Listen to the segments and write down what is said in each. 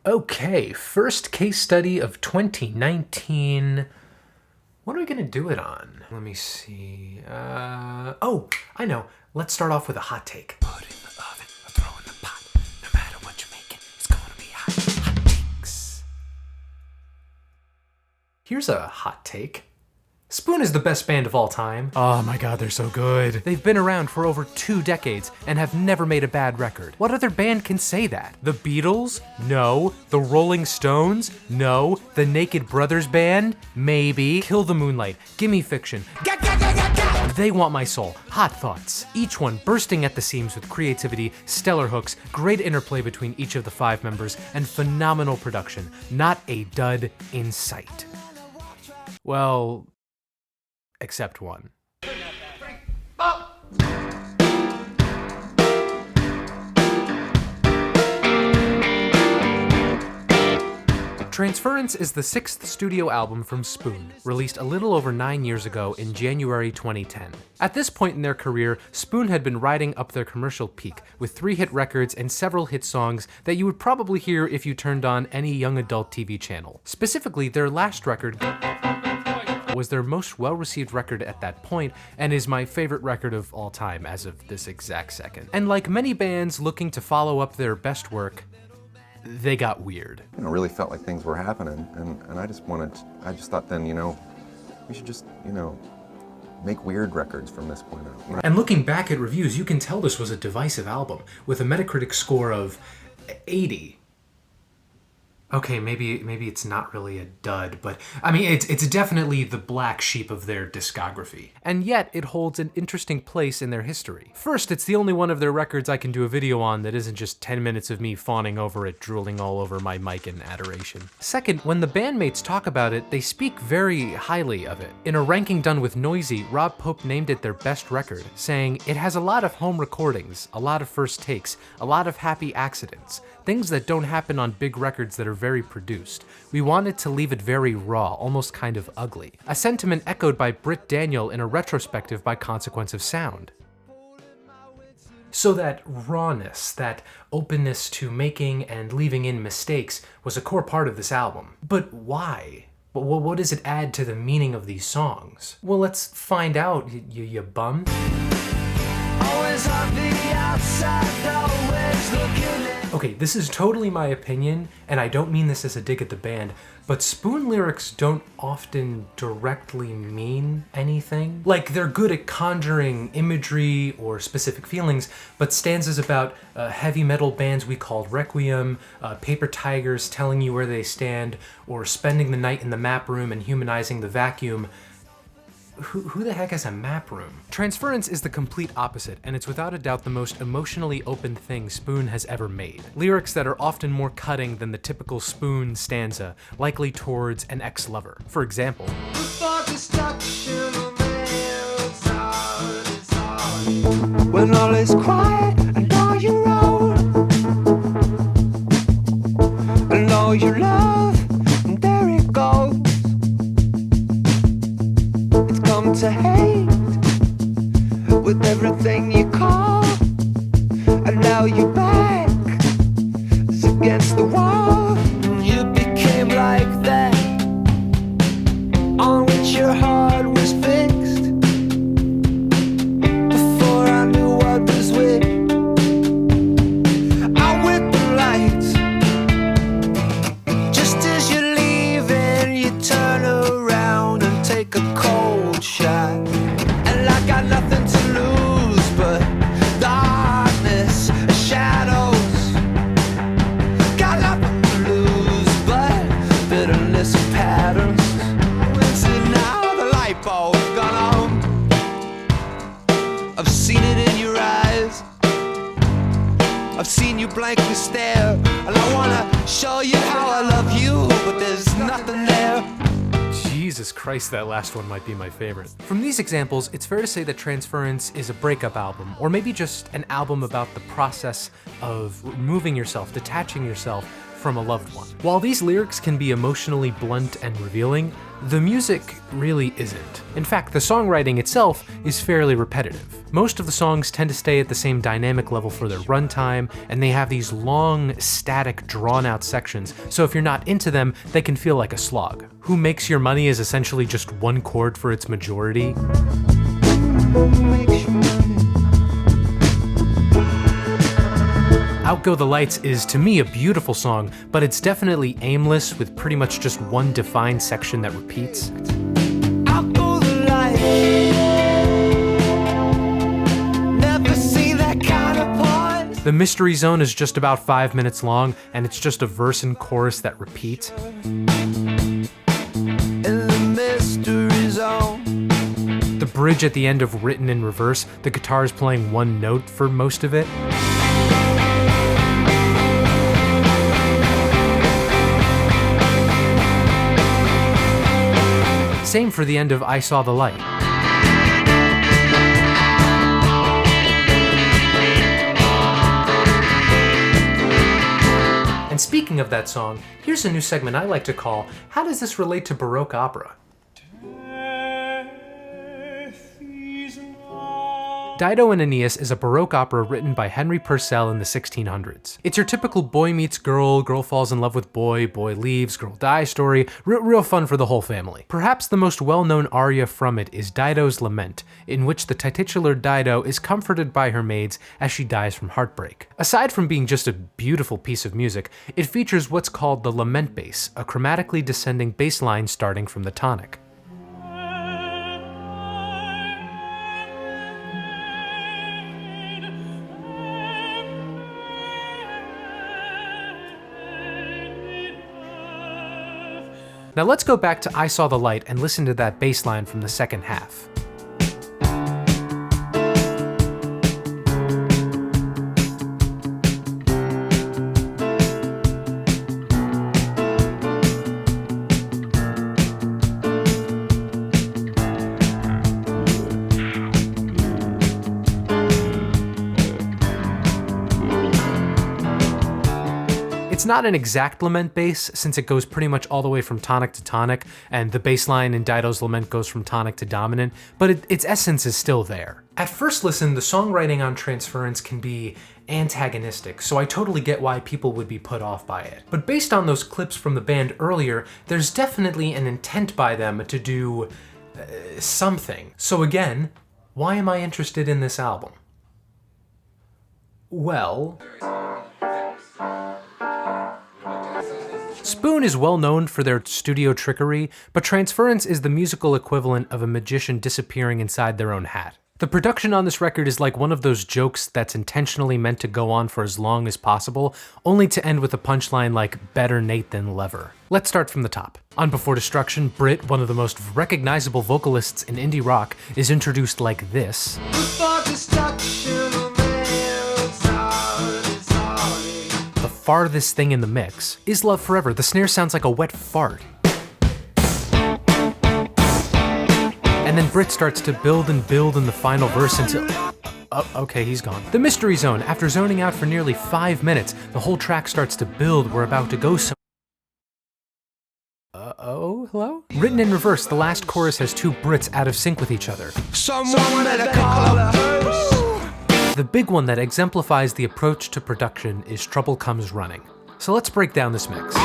Okay, first case study of 2019. What are we gonna do it on? Let me see. Oh, I know. Let's start off with a hot take. Put in the oven or throw in the pot. No matter what you're making, it's gonna be hot. Hot takes. Here's a hot take. Spoon is the best band of all time. Oh my god, they're so good. They've been around for over 2 decades and have never made a bad record. What other band can say that? The Beatles? No. The Rolling Stones? No. The Naked Brothers Band? Maybe. Kill the Moonlight, Gimme Fiction. They Want My Soul, Hot Thoughts. Each one bursting at the seams with creativity, stellar hooks, great interplay between each of the 5 members, and phenomenal production. Not a dud in sight. Well, except one. Transference is the 6th studio album from Spoon, released a little over 9 years ago in January 2010. At this point in their career, Spoon had been riding up their commercial peak, with 3 hit records and several hit songs that you would probably hear if you turned on any young adult TV channel. Specifically, their last record was their most well-received record at that point, and is my favorite record of all time as of this exact second. And like many bands looking to follow up their best work, they got weird. Really felt like things were happening, and I just thought then, we should just, make weird records from this point on. And looking back at reviews, you can tell this was a divisive album, with a Metacritic score of 80. Okay, maybe it's not really a dud, but I mean, it's definitely the black sheep of their discography. And yet, it holds an interesting place in their history. First, it's the only one of their records I can do a video on that isn't just 10 minutes of me fawning over it, drooling all over my mic in adoration. Second, when the bandmates talk about it, they speak very highly of it. In a ranking done with Noisy, Rob Pope named it their best record, saying, "It has a lot of home recordings, a lot of first takes, a lot of happy accidents. Things that don't happen on big records that are very produced. We wanted to leave it very raw, almost kind of ugly." A sentiment echoed by Britt Daniel in a retrospective by Consequence of Sound. So that rawness, that openness to making and leaving in mistakes was a core part of this album. But why? What does it add to the meaning of these songs? Well, let's find out, you bum. Always on the outside, always looking in. Okay, this is totally my opinion, and I don't mean this as a dig at the band, but Spoon lyrics don't often directly mean anything. Like, they're good at conjuring imagery or specific feelings, but stanzas about heavy metal bands we called Requiem, paper tigers telling you where they stand, or spending the night in the map room and humanizing the vacuum. Who the heck has a map room? Transference is the complete opposite, and it's without a doubt the most emotionally open thing Spoon has ever made. Lyrics that are often more cutting than the typical Spoon stanza, likely towards an ex-lover. For example, when all is quiet and all you own, and all you love, and there it goes. To hate with everything you call, and now you're back against the wall. You became like that on which your heart was fixed. Before I knew what was which, I'm with the lights. Just as you're leaving, you turn around and take a cold shot, and I got nothing to lose but darkness and shadows. Got nothing to lose but bitterness and patterns. So now the light bulb's gone on. I've seen it in your eyes, I've seen you blankly stare, and I wanna show you how I love you, but there's nothing there. Jesus Christ, that last one might be my favorite. From these examples, it's fair to say that Transference is a breakup album, or maybe just an album about the process of removing yourself, detaching yourself from a loved one. While these lyrics can be emotionally blunt and revealing, the music really isn't. In fact, the songwriting itself is fairly repetitive. Most of the songs tend to stay at the same dynamic level for their runtime, and they have these long, static, drawn-out sections, so if you're not into them, they can feel like a slog. Who Makes Your Money is essentially just one chord for its majority. Out Go the Lights is, to me, a beautiful song, but it's definitely aimless with pretty much just one defined section that repeats. Out go the lights. Never seen that kind of point. The Mystery Zone is just about 5 minutes long, and it's just a verse and chorus that repeat. In the mystery zone. The bridge at the end of Written in Reverse, the guitar is playing one note for most of it. Same for the end of I Saw the Light. And speaking of that song, here's a new segment I like to call, How Does This Relate to Baroque Opera? Dido and Aeneas is a Baroque opera written by Henry Purcell in the 1600s. It's your typical boy meets girl, girl falls in love with boy, boy leaves, girl dies story, real fun for the whole family. Perhaps the most well-known aria from it is Dido's Lament, in which the titular Dido is comforted by her maids as she dies from heartbreak. Aside from being just a beautiful piece of music, it features what's called the lament bass, a chromatically descending bass line starting from the tonic. Now let's go back to I Saw the Light and listen to that bass line from the second half. It's not an exact lament bass, since it goes pretty much all the way from tonic to tonic, and the bass line in Dido's Lament goes from tonic to dominant, but its essence is still there. At first listen, the songwriting on Transference can be antagonistic, so I totally get why people would be put off by it. But based on those clips from the band earlier, there's definitely an intent by them to do something. So again, why am I interested in this album? Well, Spoon is well known for their studio trickery, but Transference is the musical equivalent of a magician disappearing inside their own hat. The production on this record is like one of those jokes that's intentionally meant to go on for as long as possible, only to end with a punchline like better Nate than Lever. Let's start from the top. On Before Destruction, Britt, one of the most recognizable vocalists in indie rock, is introduced like this. Before destruction, The farthest thing in the mix is Love Forever. The snare sounds like a wet fart. And then Britt starts to build and build in the final verse until... Oh, okay, he's gone. The Mystery Zone. After zoning out for nearly 5 minutes, the whole track starts to build. We're about to go some... Uh-oh, hello? Written in Reverse, the last chorus has two Brits out of sync with each other. someone better call a hearse. The big one that exemplifies the approach to production is Trouble Comes Running. So let's break down this mix.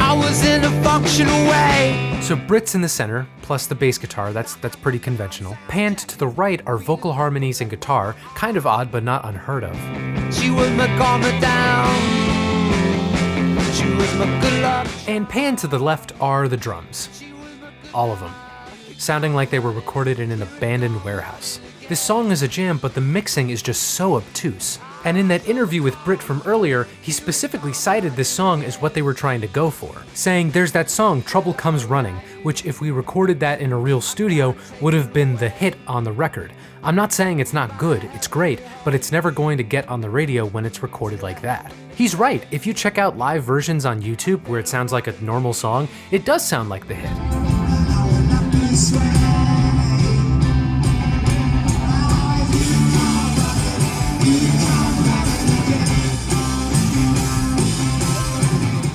I was in a functional way. So Brit's in the center, plus the bass guitar, that's pretty conventional. Panned to the right are vocal harmonies and guitar, kind of odd but not unheard of. She was my calmer down. She was my good luck. And panned to the left are the drums. All of them. Sounding like they were recorded in an abandoned warehouse. This song is a jam, but the mixing is just so obtuse. And in that interview with Britt from earlier, he specifically cited this song as what they were trying to go for, saying there's that song, Trouble Comes Running, which if we recorded that in a real studio, would have been the hit on the record. I'm not saying it's not good, it's great, but it's never going to get on the radio when it's recorded like that. He's right, if you check out live versions on YouTube where it sounds like a normal song, it does sound like the hit.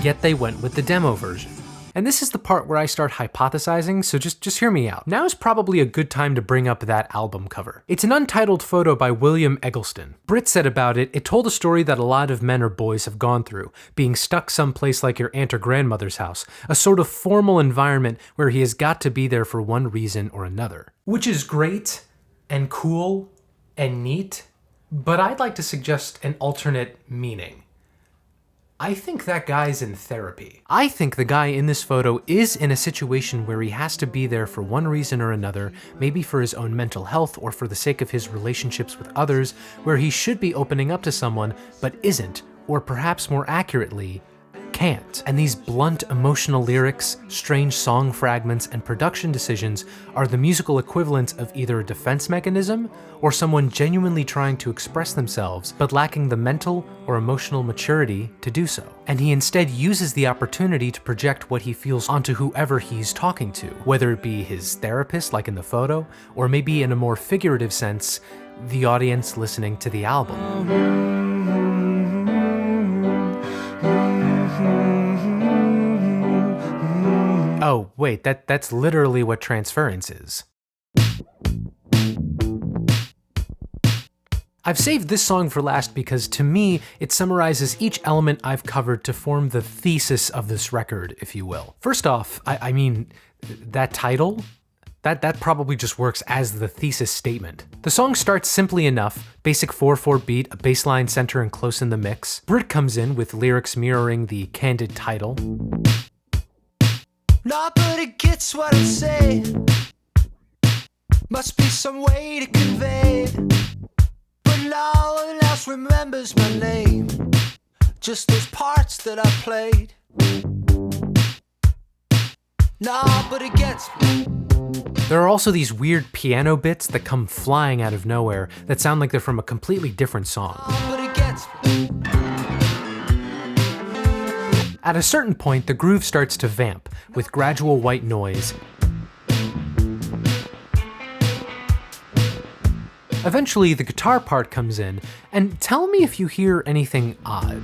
yet they went with the demo version. And this is the part where I start hypothesizing, so just hear me out. Now is probably a good time to bring up that album cover. It's an untitled photo by William Eggleston. Britt said about it, it told a story that a lot of men or boys have gone through, being stuck someplace like your aunt or grandmother's house, a sort of formal environment where he has got to be there for one reason or another. Which is great and cool and neat, but I'd like to suggest an alternate meaning. I think that guy's in therapy. I think the guy in this photo is in a situation where he has to be there for one reason or another, maybe for his own mental health or for the sake of his relationships with others, where he should be opening up to someone, but isn't, or perhaps more accurately, can't. And these blunt emotional lyrics, strange song fragments, and production decisions are the musical equivalents of either a defense mechanism or someone genuinely trying to express themselves but lacking the mental or emotional maturity to do so. And he instead uses the opportunity to project what he feels onto whoever he's talking to, whether it be his therapist like in the photo, or maybe in a more figurative sense, the audience listening to the album. Oh, wait, that's literally what transference is. I've saved this song for last because to me, it summarizes each element I've covered to form the thesis of this record, if you will. First off, I mean, that title, that probably just works as the thesis statement. The song starts simply enough, basic 4/4 beat, a bass line center and close in the mix. Britt comes in with lyrics mirroring the candid title. Nobody gets what I say. Must be some way to convey. But no one else remembers my name. Just those parts that I played. Nobody gets me. There are also these weird piano bits that come flying out of nowhere that sound like they're from a completely different song. Nobody gets me. At a certain point, the groove starts to vamp, with gradual white noise. Eventually, the guitar part comes in, and tell me if you hear anything odd.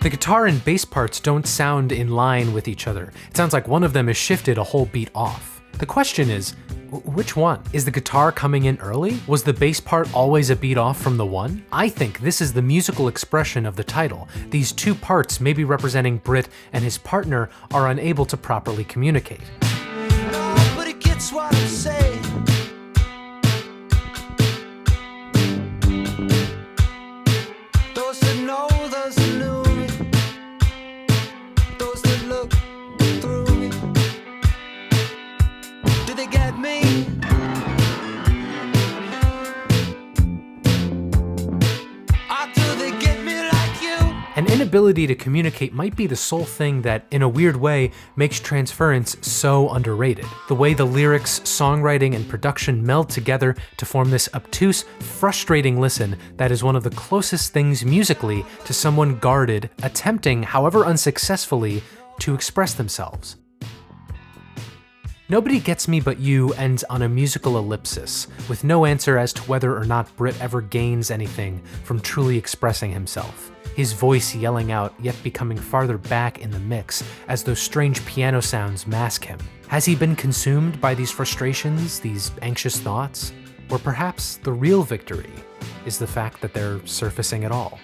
The guitar and bass parts don't sound in line with each other. It sounds like one of them is shifted a whole beat off. The question is, which one? Is the guitar coming in early? Was the bass part always a beat off from the one? I think this is the musical expression of the title. These two parts, maybe representing Britt and his partner, are unable to properly communicate. Nobody gets what I say. Those that know, those that knew. An inability to communicate might be the sole thing that, in a weird way, makes Transference so underrated. The way the lyrics, songwriting, and production meld together to form this obtuse, frustrating listen that is one of the closest things musically to someone guarded, attempting, however unsuccessfully, to express themselves. Nobody Gets Me But You ends on a musical ellipsis, with no answer as to whether or not Britt ever gains anything from truly expressing himself. His voice yelling out, yet becoming farther back in the mix as those strange piano sounds mask him. Has he been consumed by these frustrations, these anxious thoughts? Or perhaps the real victory is the fact that they're surfacing at all.